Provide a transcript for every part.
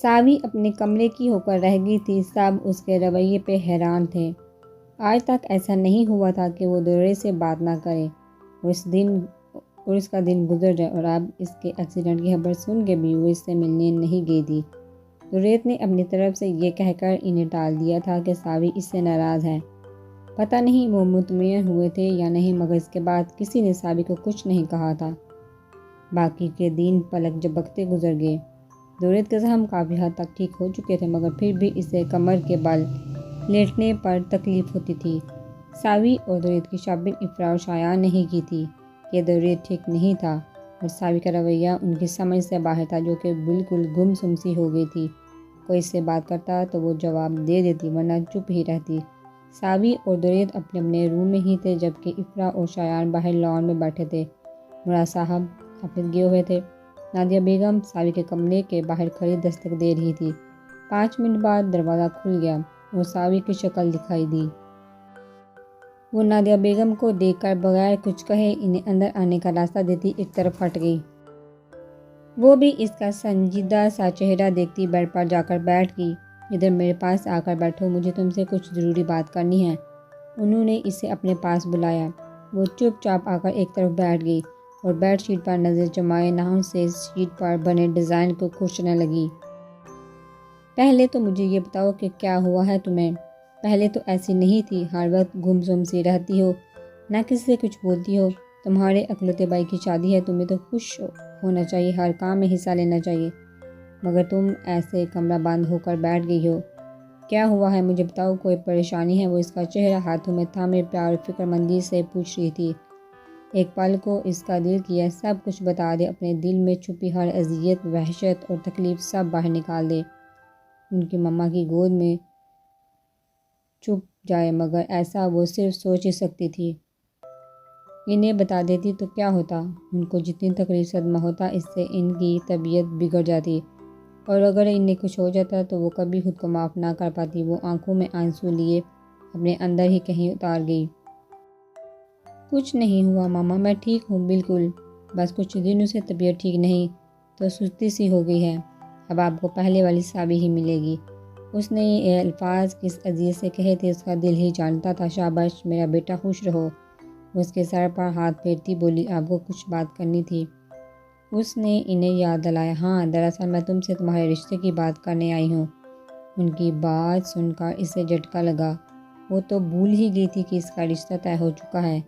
ساوی اپنے کمرے کی ہو کر رہ گئی تھی، سب اس کے رویے پہ حیران تھے۔ آج تک ایسا نہیں ہوا تھا کہ وہ دورے سے بات نہ کرے اور اس کا دن گزر جائے، اور اب اس کے ایکسیڈنٹ کی خبر سن کے بھی وہ اس سے ملنے نہیں گئی تھی۔ دوریت نے اپنی طرف سے یہ کہہ کر انہیں ٹال دیا تھا کہ ساوی اس سے ناراض ہے۔ پتہ نہیں وہ مطمئن ہوئے تھے یا نہیں، مگر اس کے بعد کسی نے ساوی کو کچھ نہیں کہا تھا۔ باقی کے دن پلک جھپکتے گزر گئے۔ دوریت کے زخم کافی حد تک ٹھیک ہو چکے تھے، مگر پھر بھی اسے کمر کے بل لیٹنے پر تکلیف ہوتی تھی۔ ساوی اور دوریت کی شاپنگ افرا اور شایان نے ہی کی تھی کہ دوریت ٹھیک نہیں تھا، اور ساوی کا رویہ ان کی سمجھ سے باہر تھا، جو کہ بالکل گم سم سی ہو گئی تھی۔ کوئی اس سے بات کرتا تو وہ جواب دے دیتی، ورنہ چپ ہی رہتی۔ ساوی اور دوریت اپنے اپنے روم میں ہی تھے، جبکہ افرا اور شایان باہر لان میں بیٹھے تھے۔ مراد صاحب آفس گئے ہوئے تھے۔ نادیہ بیگم ساوی کے کمرے کے باہر کھڑی دستک دے رہی تھی۔ 5 منٹ بعد دروازہ کھل گیا اور ساوی کی شکل دکھائی دی۔ وہ نادیہ بیگم کو دیکھ کر بغیر کچھ کہے انہیں اندر آنے کا راستہ دیتی ایک طرف ہٹ گئی۔ وہ بھی اس کا سنجیدہ سا چہرہ دیکھتی بیڈ پر جا کر بیٹھ گئی۔ ادھر میرے پاس آ کر بیٹھو، مجھے تم سے کچھ ضروری بات کرنی ہے۔ انہوں نے اسے اپنے پاس بلایا۔ وہ چپ چاپ آ کر ایک طرف بیٹھ گئی اور بیڈ شیٹ پر نظر جمائے ناخن سے شیٹ پر بنے ڈیزائن کو کھرچنے لگی۔ پہلے تو مجھے یہ بتاؤ کہ کیا ہوا ہے تمہیں؟ پہلے تو ایسی نہیں تھی، ہر وقت گم سم سی رہتی ہو، نہ کسی سے کچھ بولتی ہو۔ تمہارے اکلوتے بھائی کی شادی ہے، تمہیں تو خوش ہونا چاہیے، ہر کام میں حصہ لینا چاہیے، مگر تم ایسے کمرہ بند ہو کر بیٹھ گئی ہو۔ کیا ہوا ہے مجھے بتاؤ، کوئی پریشانی ہے؟ وہ اس کا چہرہ ہاتھوں میں تھامے پیار اور فکر مندی سے پوچھ رہی تھی۔ ایک پل کو اس کا دل کیا سب کچھ بتا دے، اپنے دل میں چھپی ہر اذیت، وحشت اور تکلیف سب باہر نکال دے۔ ان کی ماما کی گود میں چھپ جائے، مگر ایسا وہ صرف سوچ ہی سکتی تھی۔ انہیں بتا دیتی تو کیا ہوتا؟ ان کو جتنی تکلیف صدمہ ہوتا، اس سے ان کی طبیعت بگڑ جاتی، اور اگر انہیں کچھ ہو جاتا تو وہ کبھی خود کو معاف نہ کر پاتی۔ وہ آنکھوں میں آنسو لیے اپنے اندر ہی کہیں اتار گئی۔ کچھ نہیں ہوا ماما، میں ٹھیک ہوں بالکل، بس کچھ دنوں سے طبیعت ٹھیک نہیں تو سستی سی ہو گئی ہے۔ اب آپ کو پہلے والی ساوی ہی ملے گی۔ اس نے یہ الفاظ کس اذیت سے کہے تھے اس کا دل ہی جانتا تھا۔ شاباش میرا بیٹا، خوش رہو۔ وہ اس کے سر پر ہاتھ پھیرتی بولی، آپ کو کچھ بات کرنی تھی؟ اس نے انہیں یاد دلایا، ہاں دراصل میں تم سے تمہارے رشتے کی بات کرنے آئی ہوں۔ ان کی بات سن کر اسے جھٹکا لگا۔ وہ تو بھول ہی گئی تھی کہ اس کا رشتہ طے ہو چکا ہے۔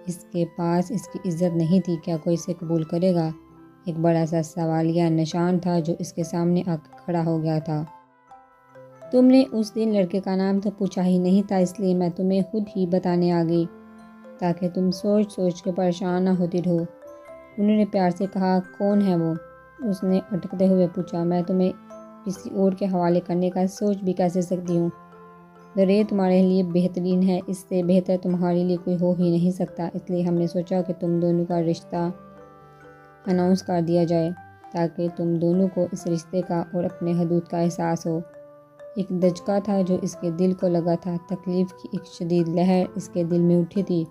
اس کے پاس اس کی عزت نہیں تھی، کیا کوئی اسے قبول کرے گا؟ ایک بڑا سا سوالیہ نشان تھا جو اس کے سامنے آ کر کھڑا ہو گیا تھا۔ تم نے اس دن لڑکے کا نام تو پوچھا ہی نہیں تھا، اس لیے میں تمہیں خود ہی بتانے آ گئی تاکہ تم سوچ سوچ کے پریشان نہ ہوتی رہو۔ انہوں نے پیار سے کہا، کون ہے وہ؟ اس نے اٹکتے ہوئے پوچھا، میں تمہیں کسی اور کے حوالے کرنے کا سوچ بھی کیسے سکتی ہوں؟ دوریت تمہارے لیے بہترین ہے، اس سے بہتر تمہارے لیے کوئی ہو ہی نہیں سکتا، اس لیے ہم نے سوچا کہ تم دونوں کا رشتہ اناؤنس کر دیا جائے تاکہ تم دونوں کو اس رشتے کا اور اپنے حدود کا احساس ہو۔ ایک دھچکا تھا جو اس کے دل کو لگا تھا، تکلیف کی ایک شدید لہر اس کے دل میں اٹھی تھی۔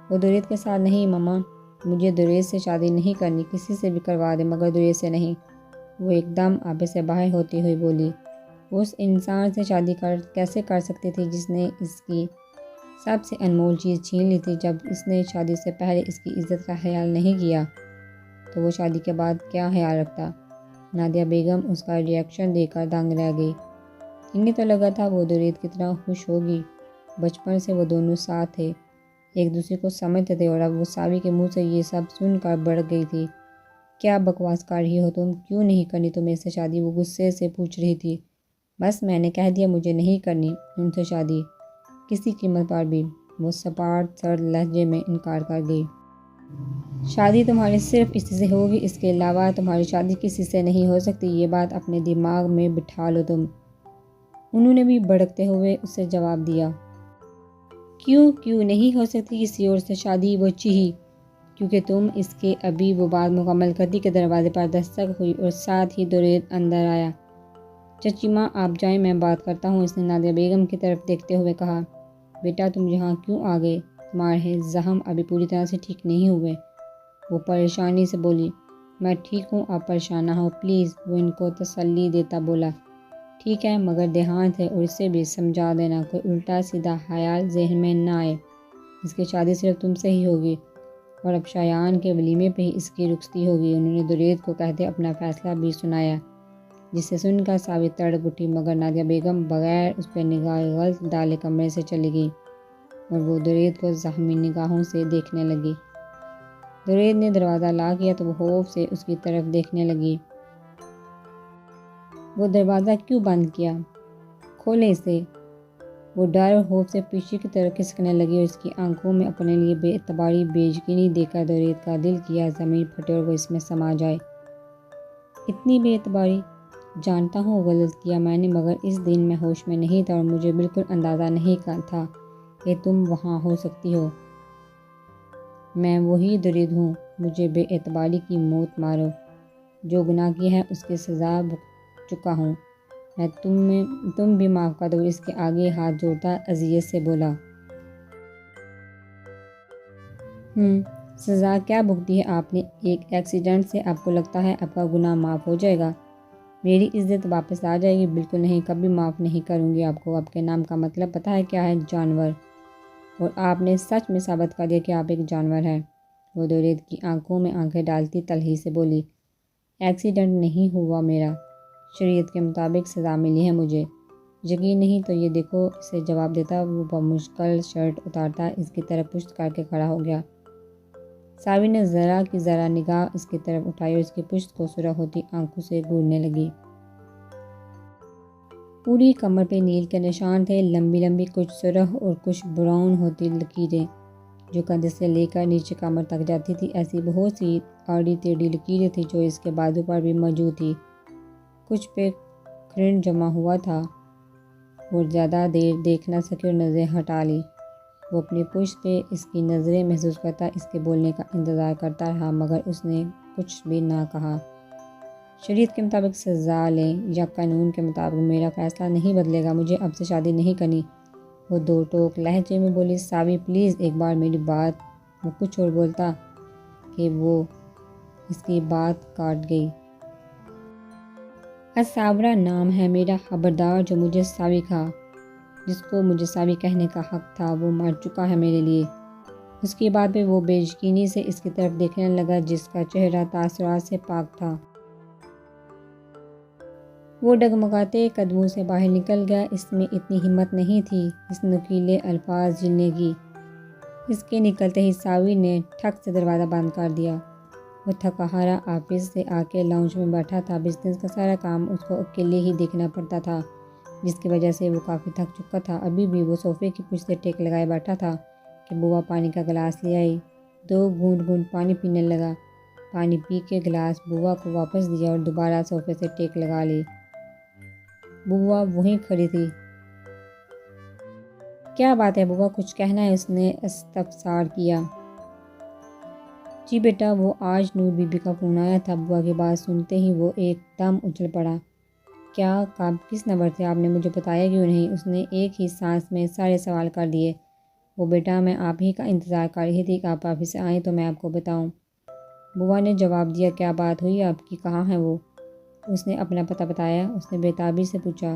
وہ دوریت کے ساتھ نہیں ماما، مجھے دوریت سے شادی نہیں کرنی، کسی سے بھی کروا دے مگر دوریت سے نہیں۔ وہ ایک دم آپے سے باہر ہوتی ہوئی بولی، اس انسان سے شادی کیسے کر سکتی تھی جس نے اس کی سب سے انمول چیز چھین لی تھی؟ جب اس نے شادی سے پہلے اس کی عزت کا خیال نہیں کیا تو وہ شادی کے بعد کیا خیال رکھتا؟ نادیہ بیگم اس کا ریئیکشن دیکھ کر دنگ رہ گئی۔ انہیں تو لگا تھا وہ دوریت کتنا خوش ہوگی، بچپن سے وہ دونوں ساتھ تھے، ایک دوسرے کو سمجھتے تھے، اور اب وہ ساوی کے منہ سے یہ سب سن کر بھڑک گئی تھی۔ کیا بکواس کر رہی ہو تم؟ کیوں نہیں کرنی تمہیں سے شادی؟ وہ غصے سے پوچھ رہی تھی۔ بس میں نے کہہ دیا مجھے نہیں کرنی ان سے شادی، کسی قیمت پر بھی۔ وہ سپاٹ سرد لہجے میں انکار کر گئی۔ شادی تمہاری صرف اسی سے ہوگی، اس کے علاوہ تمہاری شادی کسی سے نہیں ہو سکتی، یہ بات اپنے دماغ میں بٹھا لو تم۔ انہوں نے بھی بھڑکتے ہوئے اسے جواب دیا۔ کیوں نہیں ہو سکتی کسی اور سے شادی؟ وہ چیخی۔ کیونکہ تم اس کے ابھی وہ بات مکمل کرتی کہ دروازے پر دستک ہوئی اور ساتھ ہی دوریت اندر آیا۔ چچی ماں آپ جائیں، میں بات کرتا ہوں، اس نے نادیہ بیگم کی طرف دیکھتے ہوئے کہا۔ بیٹا تم یہاں کیوں آ گئے؟ تمہارے زخم ابھی پوری طرح سے ٹھیک نہیں ہوئے؟ وہ پریشانی سے بولی۔ میں ٹھیک ہوں، آپ پریشان نہ ہو پلیز، وہ ان کو تسلی دیتا بولا۔ ٹھیک ہے، مگر دیہانت ہے اور اسے بھی سمجھا دینا کوئی الٹا سیدھا خیال ذہن میں نہ آئے۔ اس کی شادی صرف تم سے ہی ہوگی اور اب شایان کے ولیمے پہ ہی اس کی رخصتی ہوگی۔ انہوں نے درید کو کہتے اپنا فیصلہ بھی سنایا، جس سے سن کر ساوی تڑپ اٹھی، مگر نادیہ بیگم بغیر اس پہ نگاہ غلط ڈالے کمرے سے چلی گئی اور وہ درید کو زخمی نگاہوں سے دیکھنے لگی۔ درید نے دروازہ لا کیا تو وہ خوف سے اس کی طرف دیکھنے لگی۔ وہ دروازہ کیوں بند کیا؟ کھولے اسے۔ وہ ڈر اور خوف سے پیچھے کی طرف کھسکنے لگی اور اس کی آنکھوں میں اپنے لیے بے اعتباری بے یقینی دیکھ کر درید کا دل کیا زمین پھٹے اور وہ اس میں سما جائے۔ اتنی بے اعتباری؟ جانتا ہوں غلط کیا میں نے، مگر اس دن میں ہوش میں نہیں تھا اور مجھے بالکل اندازہ نہیں تھا کہ تم وہاں ہو سکتی ہو۔ میں وہی درید ہوں، مجھے بے اعتباری کی موت مارو، جو گناہ کی ہے اس کی سزا بھگت چکا ہوں میں، تم بھی معاف کر دو۔ اس کے آگے ہاتھ جوڑتا اذیت سے بولا۔ سزا کیا بھگتی ہے آپ نے؟ ایک ایکسیڈنٹ سے آپ کو لگتا ہے آپ کا گناہ معاف ہو جائے گا؟ میری عزت واپس آ جائے گی؟ بالکل نہیں، کبھی معاف نہیں کروں گی آپ کو۔ آپ کے نام کا مطلب پتہ ہے کیا ہے؟ جانور۔ اور آپ نے سچ میں ثابت کر دیا کہ آپ ایک جانور ہیں۔ وہ درید کی آنکھوں میں آنکھیں ڈالتی تلخی سے بولی، ایکسیڈنٹ نہیں ہوا میرا، شریعت کے مطابق سزا ملی ہے مجھے۔ یقین نہیں تو یہ دیکھو، اسے جواب دیتا وہ بمشکل شرٹ اتارتا اس کی طرف پشت کر کے کھڑا ہو گیا۔ ساوی نے ذرا کی ذرا نگاہ اس کی طرف اٹھائی اور اس کی پشت کو سرخ ہوتی آنکھوں سے گھورنے لگی۔ پوری کمر پہ نیل کے نشان تھے، لمبی لمبی کچھ سرخ اور کچھ براؤن ہوتی لکیریں جو کندھے سے لے کر نیچے کمر تک جاتی تھی۔ ایسی بہت سی آڑی ٹیڑھی لکیریں تھیں جو اس کے بازو پر بھی موجود تھی۔ کچھ پہ کرنٹ جمع ہوا تھا اور زیادہ دیر دیکھ نہ سکی اور نظریں ہٹا لی۔ وہ اپنی پشت پہ اس کی نظریں محسوس کرتا اس کے بولنے کا انتظار کرتا رہا، مگر اس نے کچھ بھی نہ کہا۔ شریعت کے مطابق سزا لیں یا قانون کے مطابق، میرا فیصلہ نہیں بدلے گا، مجھے اب سے شادی نہیں کرنی۔ وہ دو ٹوک لہجے میں بولی۔ ساوی پلیز ایک بار میری بات۔ وہ کچھ اور بولتا کہ وہ اس کی بات کاٹ گئی۔ اصابرہ نام ہے میرا، خبردار جو مجھے ساوی کہا، جس کو مجھے ساوی کہنے کا حق تھا وہ مر چکا ہے میرے لیے۔ اس کی بات پہ وہ بے یقینی سے اس کی طرف دیکھنے لگا جس کا چہرہ تاثرات سے پاک تھا۔ وہ ڈگمگاتے قدموں سے باہر نکل گیا۔ اس میں اتنی ہمت نہیں تھی اس نکیلے الفاظ جننے کی۔ اس کے نکلتے ہی ساوی نے ٹھک سے دروازہ بند کر دیا۔ وہ تھکا ہارا آفس سے آ کے لاؤنج میں بیٹھا تھا۔ بزنس کا سارا کام اس کو اکیلے ہی دیکھنا پڑتا تھا، جس کی وجہ سے وہ کافی تھک چکا تھا۔ ابھی بھی وہ صوفے کی پشت سے ٹیک لگائے بیٹھا تھا کہ بوا پانی کا گلاس لے آئی۔ 2 گھونٹ گھونٹ پانی پینے لگا۔ پانی پی کے گلاس بوا کو واپس دیا اور دوبارہ صوفے سے ٹیک لگا لی۔ بوا وہیں کھڑی تھی۔ کیا بات ہے بوا، کچھ کہنا ہے؟ اس نے استفسار کیا۔ جی بیٹا، وہ آج نور بی بی کا فون آیا تھا۔ بوا کی بات سنتے ہی وہ ایک دم اچھل پڑا۔ کیا؟ کب؟ کس نمبر سے؟ آپ نے مجھے بتایا کیوں نہیں؟ اس نے ایک ہی سانس میں سارے سوال کر دیے۔ وہ بیٹا میں آپ ہی کا انتظار کر رہی تھی کہ آپ آفس سے آئیں تو میں آپ کو بتاؤں۔ بوا نے جواب دیا۔ کیا بات ہوئی آپ کی؟ کہاں ہے وہ؟ اس نے اپنا پتہ بتایا؟ اس نے بےتابی سے پوچھا۔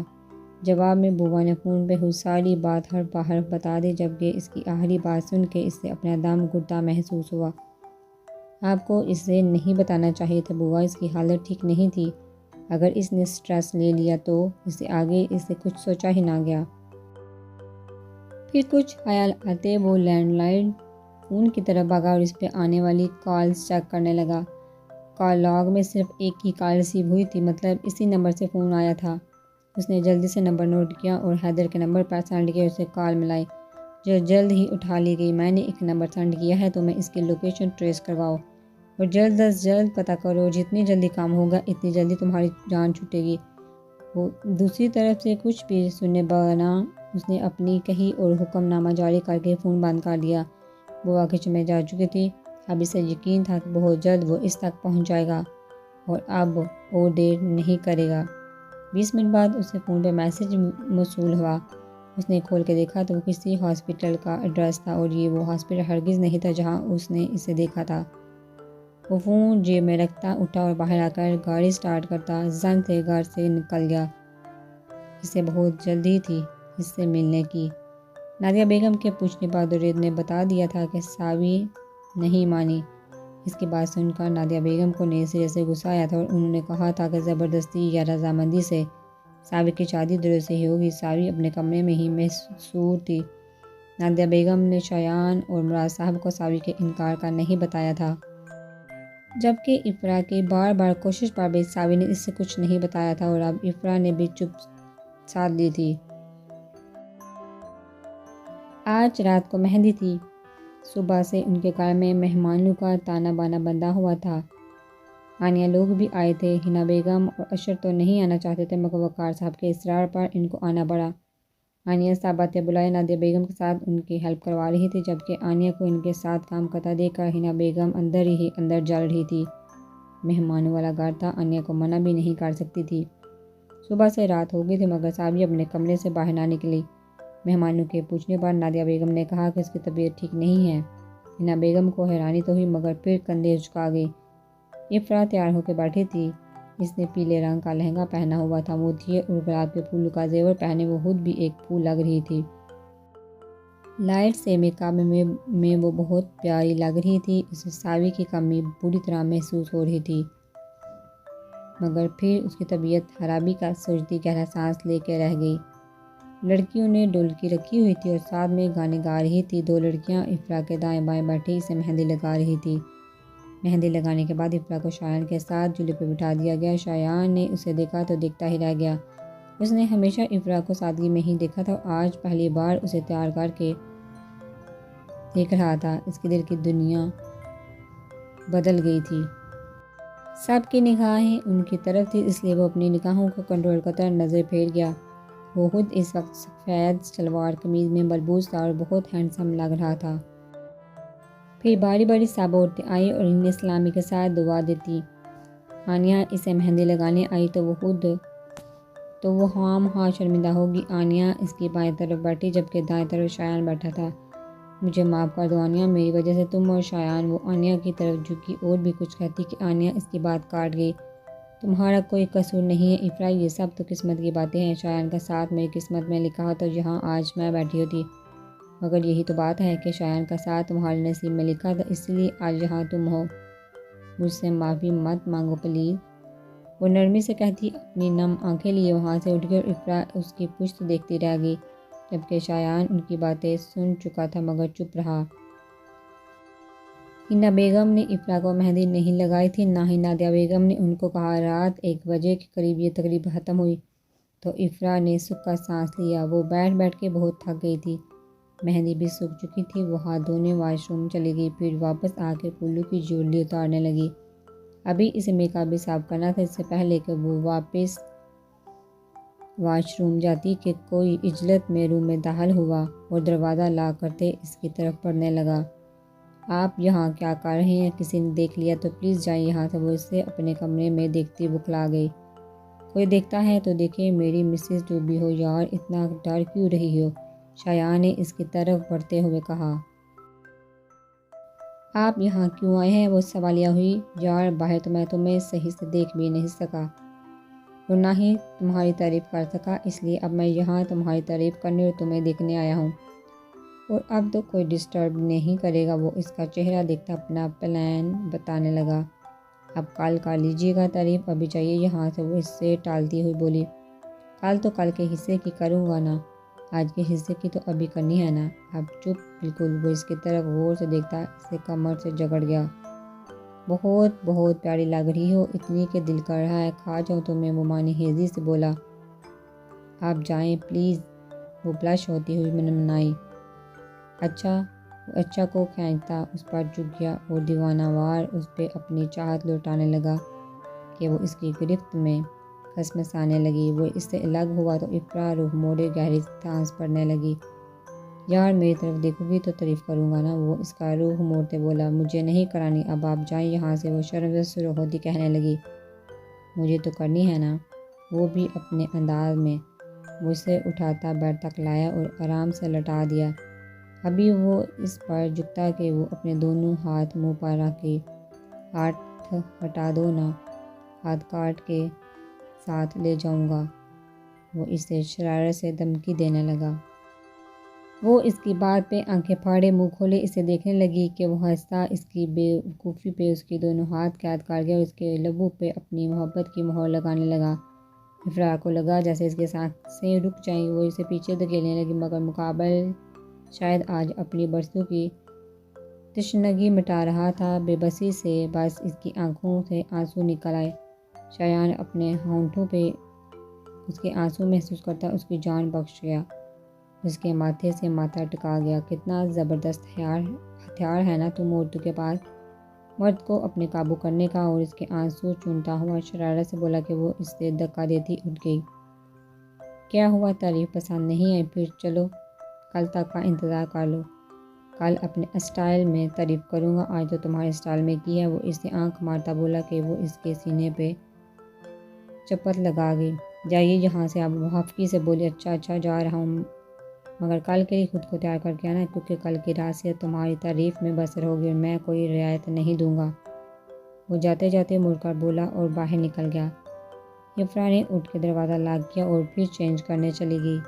جواب میں بوا نے فون پہ ہوئی ساری بات حرف بہ حرف بتا دی، جبکہ اس کی آخری بات سن کے اس سے اپنا دم گھٹتا محسوس ہوا۔ آپ کو اسے نہیں بتانا چاہیے تھا بوا، اس کی حالت ٹھیک نہیں تھی۔ اگر اس نے سٹریس لے لیا تو اسے آگے اس سے کچھ سوچا ہی نہ گیا۔ پھر کچھ خیال آتے وہ لینڈ لائن فون کی طرف بھاگا اور اس پہ آنے والی کالز چیک کرنے لگا۔ کال لاگ میں صرف ایک ہی کال ریسیو ہوئی تھی، مطلب اسی نمبر سے فون آیا تھا۔ اس نے جلدی سے نمبر نوٹ کیا اور حیدر کے نمبر پر سینڈ کیا، اسے کال ملائی جو جلد ہی اٹھا لی گئی۔ میں نے ایک نمبر سینڈ کیا ہے، تمہیں اس کی لوکیشن ٹریس کرواؤ اور جلد از جلد پتہ کرو، جتنی جلدی کام ہوگا اتنی جلدی تمہاری جان چھوٹے گی۔ وہ دوسری طرف سے کچھ بھی سنے بنا اس نے اپنی کہی اور حکم نامہ جاری کر کے فون بند کر دیا۔ بوا کچن میں جا چکی تھی۔ اب اسے یقین تھا کہ بہت جلد وہ اس تک پہنچ جائے گا اور اب اور دیر نہیں کرے گا۔ 20 منٹ بعد اسے فون پہ میسج موصول ہوا۔ اس نے کھول کے دیکھا تو وہ کسی ہاسپٹل کا ایڈریس تھا اور یہ وہ ہاسپٹل ہرگز نہیں تھا جہاں اس نے اسے دیکھا تھا۔ وہ فون جیب میں رکھتا اٹھا اور باہر آ کر گاڑی سٹارٹ کرتا زن سے گھر سے نکل گیا۔ اسے بہت جلدی تھی اس سے ملنے کی۔ نادیہ بیگم کے پوچھنے پر درید نے بتا دیا تھا کہ ساوی نہیں مانی۔ اس کی بات سن کر نادیہ بیگم کو نئے سرے سے غصہ آیا تھا اور انہوں نے کہا تھا کہ زبردستی یا رضامندی سے ساوی کی شادی درود سے ہی ہوگی۔ ساوی اپنے کمرے میں ہی محصور تھی۔ نادیہ بیگم نے شایان اور مراد صاحب کو ساوی کے انکار کا نہیں بتایا تھا، جبکہ افرا کی بار بار کوشش پر بھی ساوی نے اس سے کچھ نہیں بتایا تھا اور اب افرا نے بھی چپ سادھ لی تھی۔ آج رات کو مہندی تھی۔ صبح سے ان کے گھر میں مہمانوں کا تانا بانا بندھا ہوا تھا۔ آنیا لوگ بھی آئے تھے۔ حنا بیگم اور اشر تو نہیں آنا چاہتے تھے مگر وقار صاحب کے اصرار پر ان کو آنا پڑا۔ آنیا صاحبات بلائے نادیہ بیگم کے ساتھ ان کی ہیلپ کروا رہی تھی، جبکہ آنیا کو ان کے ساتھ کام کرتا دیکھ کر حنا بیگم اندر ہی اندر جل رہی تھی۔ مہمانوں والا گھر تھا، آنیا کو منع بھی نہیں کر سکتی تھی۔ صبح سے رات ہو گئی تھی مگر ساوی اپنے کمرے سے باہر نہ نکلی۔ مہمانوں کے پوچھنے پر نادیہ بیگم نے کہا کہ اس کی طبیعت ٹھیک نہیں ہے۔ حنا بیگم کو حیرانی تو ہوئی مگر پھر کندھے جھکا گئی۔ افرا تیار ہو کے بیٹھی تھی۔ اس نے پیلے رنگ کا لہنگا پہنا ہوا تھا، موتیے اور گلاب کے پھولوں کا زیور پہنے وہ خود بھی ایک پھول لگ رہی تھی۔ لائٹ سے میک اپ میں وہ بہت پیاری لگ رہی تھی۔ اسے ساوی کی کمی بری طرح محسوس ہو رہی تھی مگر پھر اس کی طبیعت خرابی کا سوچتی گہرا سانس لے کے رہ گئی۔ لڑکیوں نے ڈھولکی رکھی ہوئی تھی اور ساتھ میں گانے گا رہی تھی۔ دو لڑکیاں افرا کے دائیں بائیں بیٹھی اسے مہندی لگا رہی تھی۔ مہندی لگانے کے بعد افرا کو شایان کے ساتھ جھولے پہ بٹھا دیا گیا۔ شایان نے اسے دیکھا تو دیکھتا ہی رہ گیا۔ اس نے ہمیشہ افرا کو سادگی میں ہی دیکھا تھا اور آج پہلی بار اسے تیار کر کے دیکھ رہا تھا۔ اس کے دل کی دنیا بدل گئی تھی۔ سب کی نگاہیں ان کی طرف تھی اس لیے وہ اپنی نگاہوں کو کنٹرول کرتا نظر پھیر گیا۔ وہ خود اس وقت سفید شلوار قمیض میں ملبوس تھا اور بہت ہینڈسم لگ رہا تھا۔ پھر باری باری سب عورتیں آئیں اور انہیں سلامی کے ساتھ دعا دیتی۔ آنیا اسے مہندی لگانے آئی تو وہ خام خواہ شرمندہ ہوگی۔ آنیا اس کی بائیں طرف بیٹھی جبکہ دائیں طرف شایان بیٹھا تھا۔ مجھے معاف کر دو آنیا، میری وجہ سے تم اور شایان۔ وہ آنیا کی طرف جھکی اور بھی کچھ کہتی کہ آنیا اس کی بات کاٹ گئی۔ تمہارا کوئی قصور نہیں ہے افرا، یہ سب تو قسمت کی باتیں ہیں۔ شایان کا ساتھ میری قسمت میں لکھا ہو تو یہاں آج میں بیٹھی ہوتی، مگر یہی تو بات ہے کہ شایان کا ساتھ تمہارے نصیب میں لکھا تھا، اس لیے آج یہاں تم ہو۔ مجھ سے معافی مت مانگو پلیز، وہ نرمی سے کہتی اپنی نم آنکھیں لیے وہاں سے اٹھ گئی اور افرا اس کی پشت دیکھتی رہ گئی، جبکہ شایان ان کی باتیں سن چکا تھا مگر چپ رہا۔ حنا بیگم نے افرا کو مہندی نہیں لگائی تھی، نہ ہی نادیہ بیگم نے ان کو کہا۔ رات 1 بجے کے قریب یہ تقریب ختم ہوئی تو افرا نے سکھ کا سانس لیا۔ وہ بیٹھ بیٹھ کے بہت تھک گئی تھی، مہندی بھی سوکھ چکی تھی۔ وہ ہاتھ دھونے واش روم چلی گئی، پھر واپس آ کے پھولوں کی جیولری اتارنے لگی۔ ابھی اسے میک اپ بھی صاف کرنا تھا، اس سے پہلے کہ وہ واپس واش روم جاتی کہ کوئی عجلت میں روم میں داخل ہوا اور دروازہ لاک کرتے اس کی طرف بڑھنے لگا۔ آپ یہاں کیا کر رہے ہیں؟ کسی نے دیکھ لیا تو پلیز جائیں یہاں سے۔ وہ اسے اپنے کمرے میں دیکھتی بکھلا گئی۔ کوئی دیکھتا ہے تو دیکھے، میری مسز ڈوبی ہو یار، اتنا ڈر کیوں رہی ہو؟ شایان نے اس کی طرف بڑھتے ہوئے کہا۔ آپ یہاں کیوں آئے ہیں؟ وہ سوالیہ ہوئی۔ یار باہر تو میں تمہیں صحیح سے دیکھ بھی نہیں سکا اور نہ ہی تمہاری تعریف کر سکا، اس لیے اب میں یہاں تمہاری تعریف کرنے اور تمہیں دیکھنے آیا ہوں، اور اب تو کوئی ڈسٹرب نہیں کرے گا۔ وہ اس کا چہرہ دیکھتا اپنا پلان بتانے لگا۔ اب کل کر لیجیے گا تعریف، ابھی چاہیے یہاں سے، وہ اس سے ٹالتی ہوئی بولی۔ کل تو کل کے حصے کی کروں گا نا، آج کے حصے کی تو ابھی کرنی ہے نا۔ اب چپ بالکل۔ وہ اس کی طرف غور سے دیکھتا اسے کمر سے جگڑ گیا۔ بہت بہت پیاری لگ رہی ہو، اتنی کہ دل کر رہا ہے کھا جاؤں تمہیں، وہ معنی سے بولا۔ آپ جائیں پلیز، وہ بلش ہوتی ہوئی منمنائی۔ اچھا، وہ اچھا کو کھینچتا اس پر جھک گیا اور دیوانہ وار اس پہ اپنی چاہت لوٹانے لگا کہ وہ اس کی گرفت میں کھسمسانے لگی۔ وہ اس سے الگ ہوا تو افرا رخ موڑے گہری سانس بھرنے لگی۔ یار میری طرف دیکھو گی تو تعریف کروں گا نا، وہ اس کا رخ موڑتے بولا۔ مجھے نہیں کرانی، اب آپ جائیں یہاں سے، وہ شرم سے سرخ ہوتی کہنے لگی۔ مجھے تو کرنی ہے نا، وہ بھی اپنے انداز میں۔ وہ اسے اٹھاتا بیڈ تک لایا اور آرام سے لٹا دیا۔ ابھی وہ اس پر جھکتا کہ وہ اپنے دونوں ہاتھ منہ پر رکھ کے ہاتھ ہٹا دو نا، ہاتھ کاٹ کے ساتھ لے جاؤں گا۔ وہ اسے شرارت سے دھمکی دینے لگا۔ وہ اس کی بات پہ آنکھیں پھاڑے منہ کھولے اسے دیکھنے لگی کہ وہ ہنستا اس کی بے وقوفی پہ اس کی دونوں ہاتھ کے ہاتھ کاٹ گیا اور اس کے لبوں پہ اپنی محبت کی مہر لگانے لگا۔ افرا کو لگا جیسے اس کے سانسیں رک جائیں۔ وہ اسے پیچھے دھکیلنے لگی مگر مقابل شاید آج اپنی برسوں کی تشنگی مٹا رہا تھا۔ بے بسی سے بس اس کی آنکھوں سے آنسو نکل آئے۔ شایان اپنے ہونٹوں پہ اس کے آنسو محسوس کرتا اس کی جان بخش گیا۔ اس کے ماتھے سے ماتھا ٹکا گیا۔ کتنا زبردست ہتھیار ہے نا تم عورتوں کے پاس، مرد کو اپنے قابو کرنے کا۔ اور اس کے آنسو چونتا ہوا شرارت سے بولا کہ وہ اس سے دھکا دیتی اٹھ گئی۔ کیا ہوا، تعریف پسند نہیں آئی؟ پھر چلو کل تک کا انتظار کر لو، کل اپنے اسٹائل میں تعریف کروں گا، آج تو تمہارے اسٹائل میں کی ہے۔ وہ اس سے آنکھ مارتا بولا کہ وہ اس کے سینے پہ چپت لگا گئی۔ جائیے یہاں سے اب۔ وہ ہفکی سے بولی اچھا جا رہا ہوں، مگر کل کے لیے خود کو تیار کر کے آنا، کیونکہ کل کی رات سے تمہاری تعریف میں بسر ہوگی اور میں کوئی رعایت نہیں دوں گا۔ وہ جاتے جاتے مڑ کر بولا اور باہر نکل گیا۔ افرا نے اٹھ کے دروازہ لاک کیا اور پھر چینج کرنے چلی گئی۔